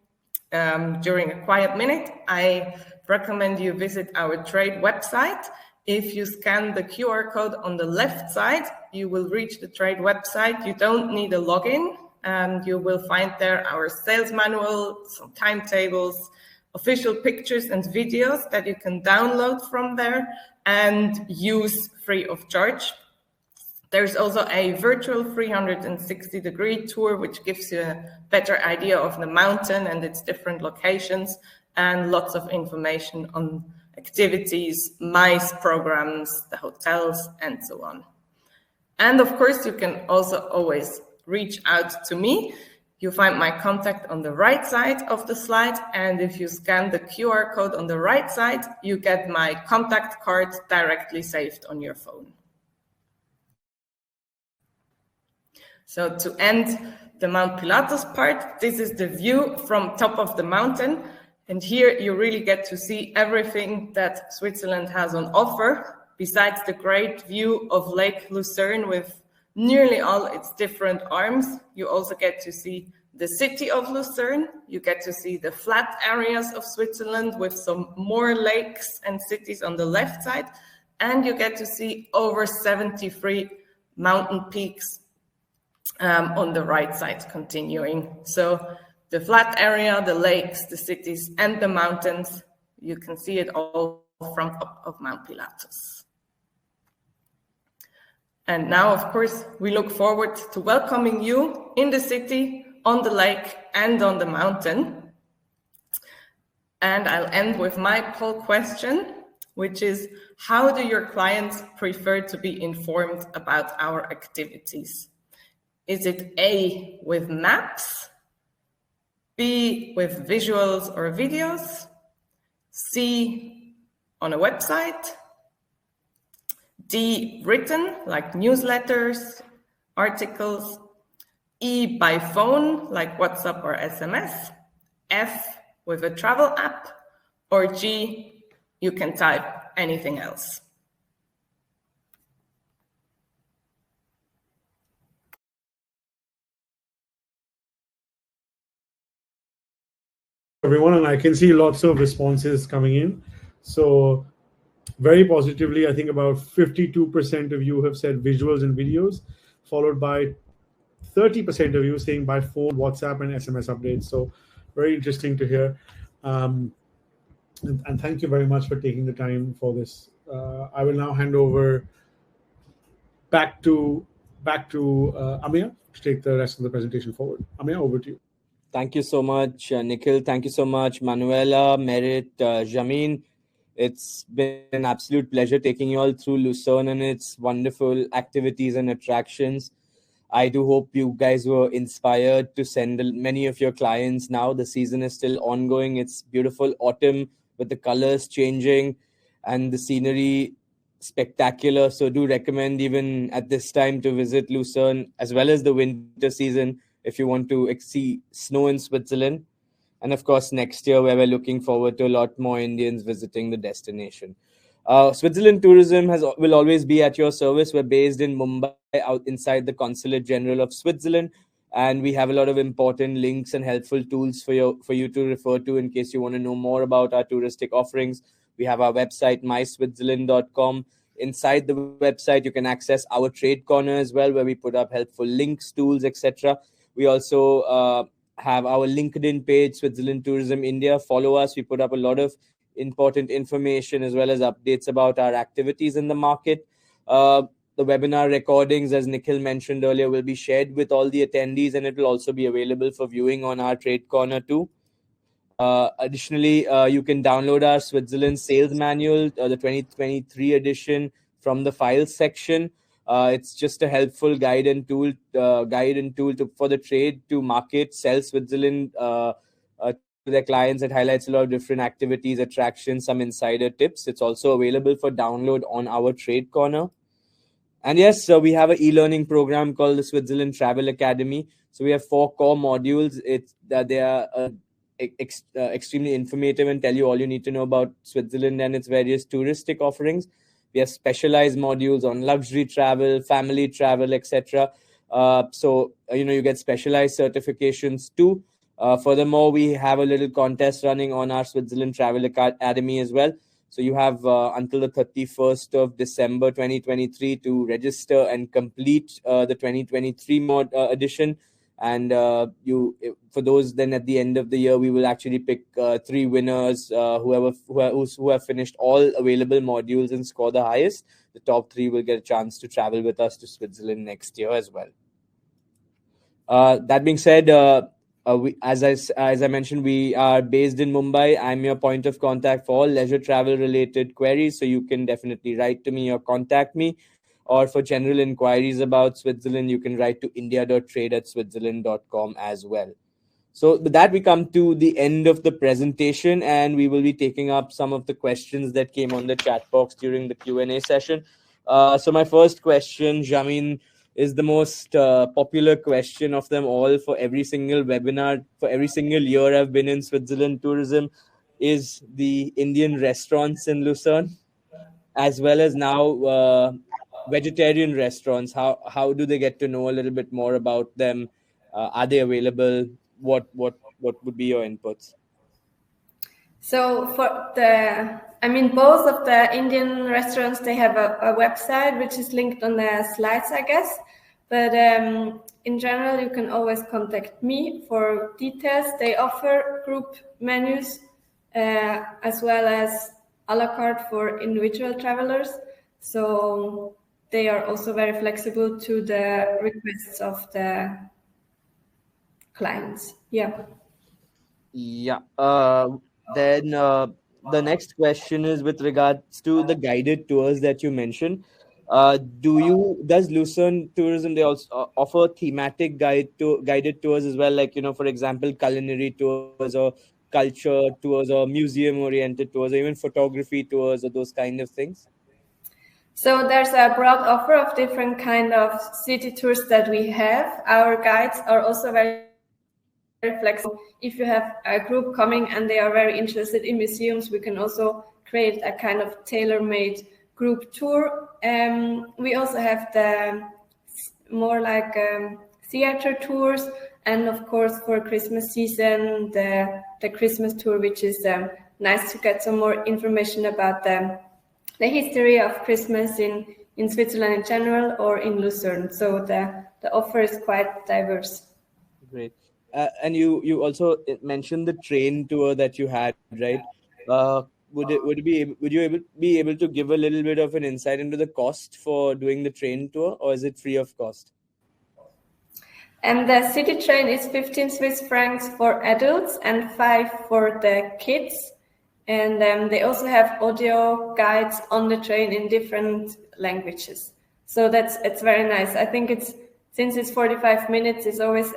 Speaker 5: during a quiet minute, I recommend you visit our trade website. If you scan the QR code on the left side, you will reach the trade website. You don't need a login, and you will find there our sales manual, some timetables, official pictures and videos that you can download from there and use free of charge. There's also a virtual 360-degree tour, which gives you a better idea of the mountain and its different locations, and lots of information on activities, MICE programs, the hotels, and so on. And of course, you can also always reach out to me. You find my contact on the right side of the slide, and if you scan the QR code on the right side, you get my contact card directly saved on your phone. So to end the Mount Pilatus part, this is the view from top of the mountain. And here you really get to see everything that Switzerland has on offer, besides the great view of Lake Lucerne with nearly all its different arms. You also get to see the city of Lucerne. You get to see the flat areas of Switzerland with some more lakes and cities on the left side. And you get to see over 73 mountain peaks on the right side, continuing. So the flat area, the lakes, the cities, and the mountains, you can see it all from top of Mount Pilatus. And now, of course, we look forward to welcoming you in the city, on the lake, and on the mountain. And I'll end with my poll question, which is, how do your clients prefer to be informed about our activities? Is it A, with maps, B, with visuals or videos, C, on a website, D, written, like newsletters, articles, E, by phone, like WhatsApp or SMS, F, with a travel app, or G, you can type anything else.
Speaker 1: Everyone, and I can see lots of responses coming in. So very positively, I think about 52% of you have said visuals and videos, followed by 30% of you saying by phone, WhatsApp, and SMS updates. So very interesting to hear. And thank you very much for taking the time for this. I will now hand over back to Amir to take the rest of the presentation forward. Amir, over to you.
Speaker 2: Thank you so much, Nikhil. Thank you so much, Manuela, Merit, Jameen. It's been an absolute pleasure taking you all through Lucerne and its wonderful activities and attractions. I do hope you guys were inspired to send many of your clients now. The season is still ongoing. It's beautiful autumn with the colors changing and the scenery spectacular. So do recommend even at this time to visit Lucerne as well as the winter season if you want to see snow in Switzerland. And of course, next year, where we're looking forward to a lot more Indians visiting the destination. Switzerland Tourism will always be at your service. We're based in Mumbai, out inside the Consulate General of Switzerland. And we have a lot of important links and helpful tools for you to refer to in case you want to know more about our touristic offerings. We have our website, myswitzerland.com. Inside the website, you can access our trade corner as well, where we put up helpful links, tools, etc. We also have our LinkedIn page, Switzerland Tourism India. Follow us. We put up a lot of important information as well as updates about our activities in the market. The webinar recordings, as Nikhil mentioned earlier, will be shared with all the attendees, and it will also be available for viewing on our trade corner too. Additionally, you can download our Switzerland Sales Manual, the 2023 edition, from the files section. It's just a helpful guide and tool for the trade to market, sell Switzerland to their clients. It highlights a lot of different activities, attractions, some insider tips. It's also available for download on our trade corner. And yes, so we have an e-learning program called the Switzerland Travel Academy. So we have 4 core modules. They are extremely informative and tell you all you need to know about Switzerland and its various touristic offerings. We have specialized modules on luxury travel, family travel, etc. So you get specialized certifications too. Furthermore, we have a little contest running on our Switzerland Travel Academy as well. So you have until the 31st of December 2023 to register and complete the 2023 edition. And for those, then at the end of the year, we will actually pick 3 winners who have finished all available modules and score the highest. The top 3 will get a chance to travel with us to Switzerland next year as well. That being said, as I mentioned, we are based in Mumbai. I'm your point of contact for all leisure travel related queries. So you can definitely write to me or contact me. Or for general inquiries about Switzerland, you can write to india.trade@switzerland.com as well. So with that, we come to the end of the presentation, and we will be taking up some of the questions that came on the chat box during the Q&A session. So my first question, Jameen, is the most popular question of them all for every single webinar, for every single year I've been in Switzerland Tourism, is the Indian restaurants in Lucerne, as well as now vegetarian restaurants. How do they get to know a little bit more about them? Are they available? What would be your inputs?
Speaker 3: So both of the Indian restaurants, they have a website which is linked on the slides, I guess. But in general, you can always contact me for details. They offer group menus as well as a la carte for individual travelers. So they are also very flexible to the requests of the clients. Yeah.
Speaker 2: Yeah. Then the next question is with regards to the guided tours that you mentioned. Does Lucerne Tourism, they also offer thematic guided tours as well, like, for example, culinary tours or culture tours or museum oriented tours or even photography tours or those kind of things?
Speaker 3: So there's a broad offer of different kind of city tours that we have. Our guides are also very flexible. If you have a group coming and they are very interested in museums, we can also create a kind of tailor-made group tour. We also have the more like theater tours, and of course for Christmas season, the Christmas tour, which is nice to get some more information about the history of Christmas in Switzerland in general or in Lucerne. So the offer is quite diverse.
Speaker 2: Great. And you also mentioned the train tour that you had, right? Would you be able to give a little bit of an insight into the cost for doing the train tour, or is it free of cost?
Speaker 3: And the city train is 15 Swiss francs for adults and 5 for the kids. And they also have audio guides on the train in different languages. So it's very nice. I think since it's 45 minutes, it's always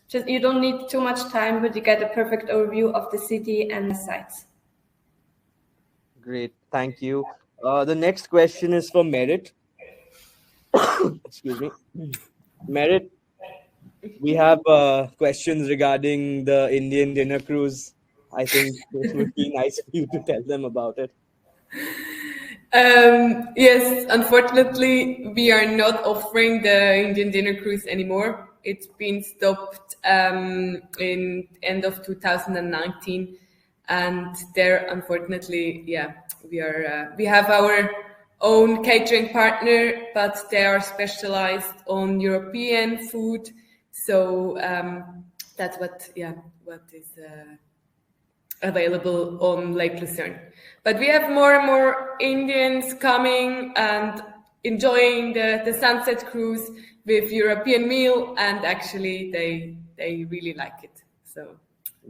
Speaker 3: just, you don't need too much time, but you get a perfect overview of the city and the sights.
Speaker 2: Great, thank you. The next question is for Merit. Excuse me. Merit, we have questions regarding the Indian dinner cruise. I think it would be nice for you to tell them about it.
Speaker 4: Yes, unfortunately, we are not offering the Indian dinner cruise anymore. It's been stopped in end of 2019, and there, unfortunately, we have our own catering partner, but they are specialized on European food. So that's what is available on Lake Lucerne. But we have more and more Indians coming and enjoying the sunset cruise with European meal, and actually they really like it. So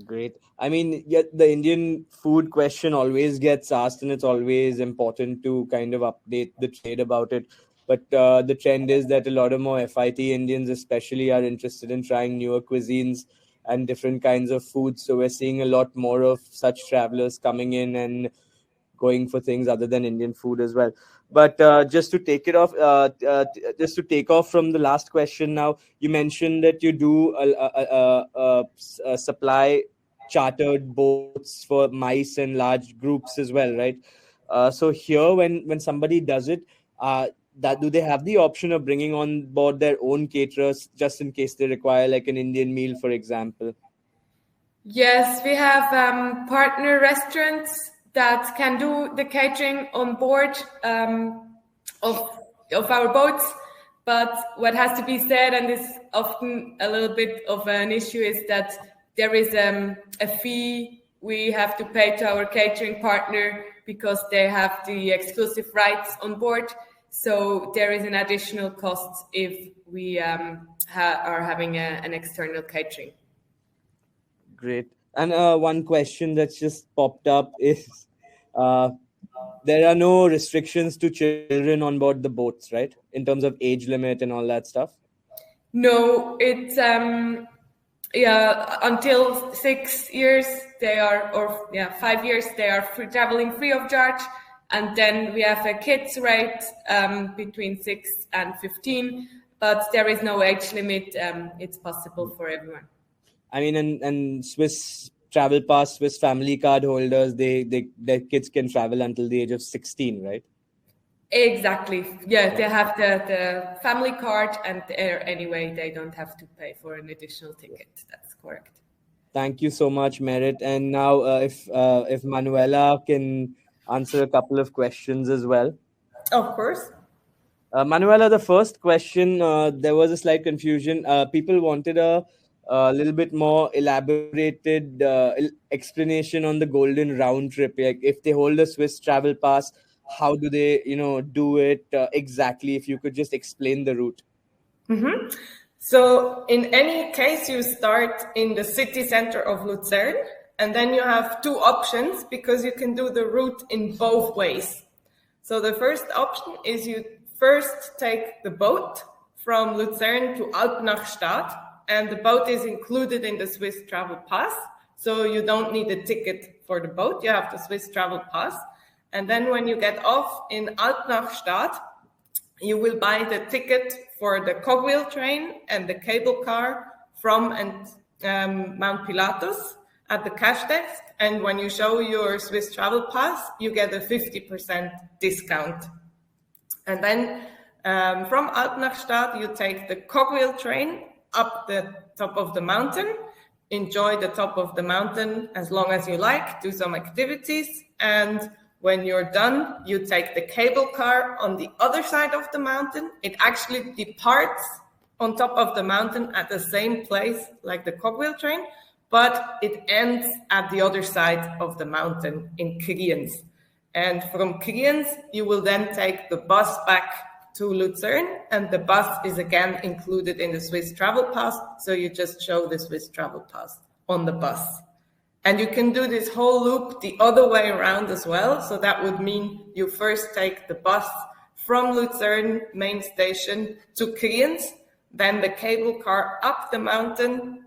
Speaker 2: great. I mean, the Indian food question always gets asked, and it's always important to kind of update the trade about it. But the trend is that a lot of more FIT Indians especially are interested in trying newer cuisines and different kinds of food. So we're seeing a lot more of such travelers coming in and going for things other than Indian food as well. But just to take off from the last question now, you mentioned that you do supply chartered boats for MICE and large groups as well, right? So here, when somebody does it, do they have the option of bringing on board their own caterers just in case they require like an Indian meal, for example?
Speaker 4: Yes, we have partner restaurants that can do the catering on board of our boats. But what has to be said, and is often a little bit of an issue, is that there is a fee we have to pay to our catering partner because they have the exclusive rights on board. So there is an additional cost if we are having an external catering.
Speaker 2: Great. And one question that's just popped up is there are no restrictions to children on board the boats, right? In terms of age limit and all that stuff?
Speaker 4: No, it's until 6 years they are, or 5 years they are traveling free of charge. And then we have a kids rate between 6 and 15, but there is no age limit. It's possible for everyone.
Speaker 2: I mean, and Swiss travel pass, Swiss family card holders, their kids can travel until the age of 16, right?
Speaker 4: Exactly. Yeah, they have the family card, and anyway, they don't have to pay for an additional ticket. That's correct.
Speaker 2: Thank you so much, Merit. And now, if Manuela can answer a couple of questions as well.
Speaker 5: Of course.
Speaker 2: Manuela, the first question, there was a slight confusion. People wanted a little bit more elaborated explanation on the golden round trip. Like if they hold a Swiss travel pass, how do they, do it exactly? If you could just explain the route.
Speaker 5: So in any case, you start in the city center of Lucerne, and then you have two options because you can do the route in both ways. So the first option is you first take the boat from Lucerne to Alpnachstadt, and the boat is included in the Swiss travel pass. So you don't need a ticket for the boat, you have the Swiss travel pass. And then when you get off in Alpnachstadt, you will buy the ticket for the cogwheel train and the cable car from Mount Pilatus at the cash desk. And when you show your Swiss travel pass, you get a 50% discount. And then from Alpnachstadt, you take the cogwheel train up the top of the mountain, enjoy the top of the mountain as long as you like, do some activities, and when you're done, you take the cable car on the other side of the mountain. It actually departs on top of the mountain at the same place like the cogwheel train, but it ends at the other side of the mountain in Kriens. And from Kriens, you will then take the bus back to Lucerne, and the bus is again included in the Swiss travel pass, so you just show the Swiss travel pass on the bus. And you can do this whole loop the other way around as well. So that would mean you first take the bus from Lucerne main station to Kriens, then the cable car up the mountain.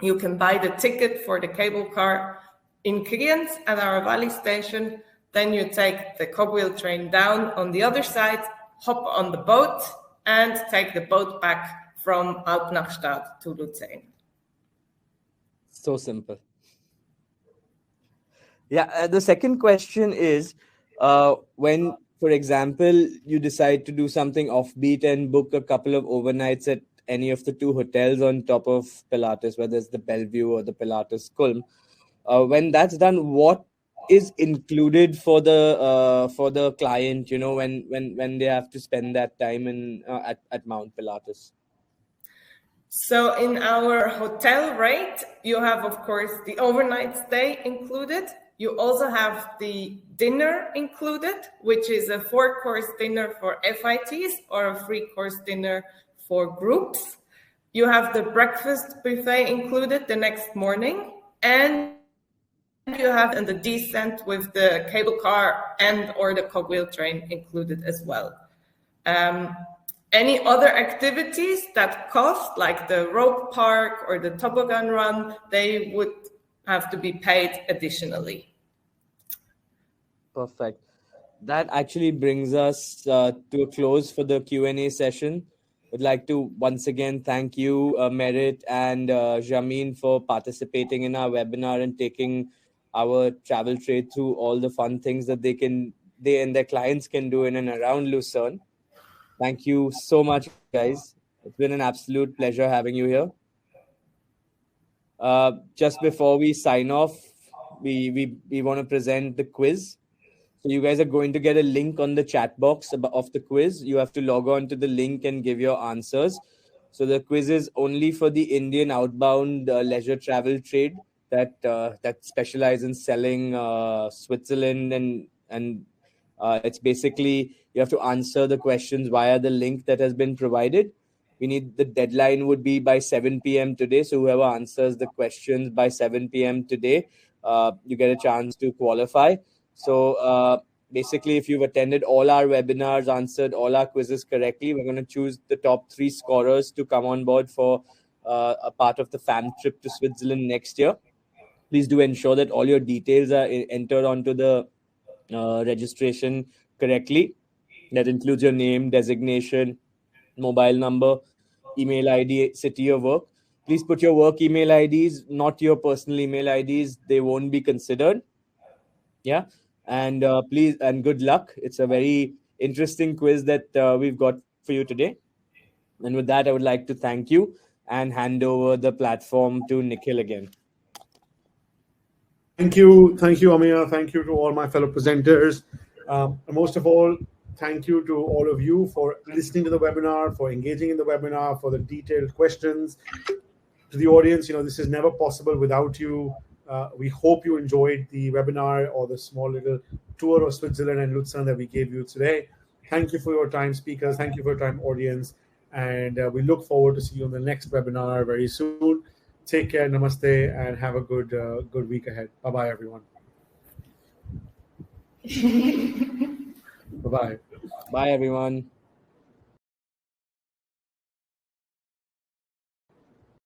Speaker 5: You can buy the ticket for the cable car in Kriens at our valley station. Then you take the cogwheel train down on the other side, hop on the boat, and take the boat back from Alpnachstadt to Lucerne.
Speaker 2: So simple. Yeah, the second question is when, for example, you decide to do something offbeat and book a couple of overnights at any of the two hotels on top of Pilatus, whether it's the Bellevue or the Pilatus Kulm. When that's done, what is included for the client? When they have to spend that time at Mount Pilatus.
Speaker 5: So in our hotel rate, you have, of course, the overnight stay included. You also have the dinner included, which is a 4-course dinner for FITs or a 3-course dinner for groups. You have the breakfast buffet included the next morning, and you have the descent with the cable car and or the cogwheel train included as well. Any other activities that cost, like the rope park or the toboggan run, they would have to be paid additionally.
Speaker 2: Perfect. That actually brings us to a close for the Q&A session. I'd like to once again thank you, Merit and Jamin, for participating in our webinar and taking our travel trade through all the fun things that they and their clients can do in and around Lucerne. Thank you so much, guys. It's been an absolute pleasure having you here. Just before we sign off, we want to present the quiz. So you guys are going to get a link on the chat box of the quiz. You have to log on to the link and give your answers. So the quiz is only for the Indian outbound leisure travel trade that specialize in selling Switzerland, and it's basically you have to answer the questions via the link that has been provided. The deadline would be by 7 p.m. today. So whoever answers the questions by 7 p.m. today, you get a chance to qualify. So basically, if you've attended all our webinars, answered all our quizzes correctly, we're going to choose the top 3 scorers to come on board for a part of the fam trip to Switzerland next year. Please do ensure that all your details are entered onto the registration correctly. That includes your name, designation, mobile number, email ID, city of work. Please put your work email IDs, not your personal email IDs. They won't be considered. Yeah. And please, and good luck. It's a very interesting quiz that we've got for you today. And with that, I would like to thank you and hand over the platform to Nikhil again.
Speaker 1: Thank you, Amir. Thank you to all my fellow presenters. And most of all, Thank you to all of you for listening to the webinar, for engaging in the webinar, for the detailed questions. To the audience, this is never possible without you. We hope you enjoyed the webinar or the small little tour of Switzerland and Lucerne that we gave you today. Thank you for your time, speakers. Thank you for your time, audience. And we look forward to see you on the next webinar very soon. Take care, namaste, and have a good week ahead. Bye-bye, everyone. Bye-bye.
Speaker 2: Bye, everyone.